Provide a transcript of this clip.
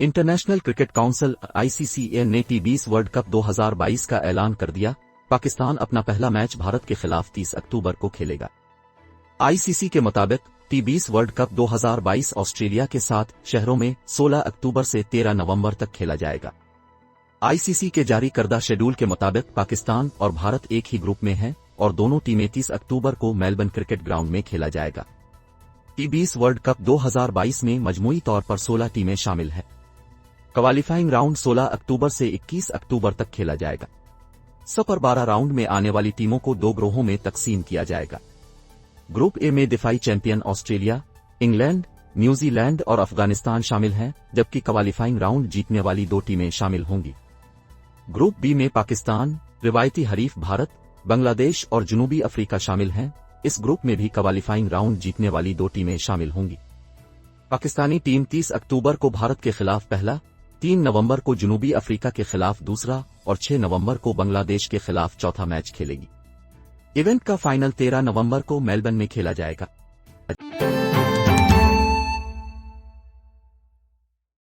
International cricket council (ICC) ने टी20 world cup 2022 का ऐलान कर दिया। पाकिस्तान अपना पहला मैच भारत के खिलाफ 30 अक्टूबर को खेलेगा। आईसीसी के मुताबिक टी20 वर्ल्ड कप 2022 ऑस्ट्रेलिया के 7 शहरों में 16 अक्टूबर से 13 नवंबर तक खेला जाएगा। आईसीसी के जारी करदा शेड्यूल के मुताबिक पाकिस्तान और भारत एक ही ग्रुप में हैं और दोनों टीमें 30 अक्टूबर को मेलबर्न क्रिकेट ग्राउंड में खेला जाएगा। टी20 वर्ल्ड कप 2022 में मजमूई तौर पर 16 टीमें शामिल हैं। क्वालिफाइंग राउंड 16 अक्टूबर से 21 अक्टूबर तक खेला जाएगा। सुपर 12 राउंड में आने वाली टीमों को 2 ग्रोहों में तकसीम किया जाएगा। ग्रुप ए में दिफाई चैंपियन ऑस्ट्रेलिया, इंग्लैंड, न्यूजीलैंड और अफगानिस्तान शामिल हैं, जबकि क्वालिफाइंग राउंड जीतने वाली 2 टीमें शामिल होंगी। ग्रुप बी में पाकिस्तान, रिवायती हरीफ भारत, बांग्लादेश और जनूबी अफ्रीका शामिल हैं। इस ग्रुप में भी क्वालिफाइंग राउंड जीतने वाली 2 टीमें शामिल होंगी। पाकिस्तानी टीम 30 अक्टूबर को भारत के खिलाफ पहला, 3 नवंबर को जनूबी अफ्रीका के खिलाफ दूसरा और 6 नवंबर को बांग्लादेश के खिलाफ चौथा मैच खेलेगी। इवेंट का फाइनल 13 नवंबर को मेलबर्न में खेला जाएगा।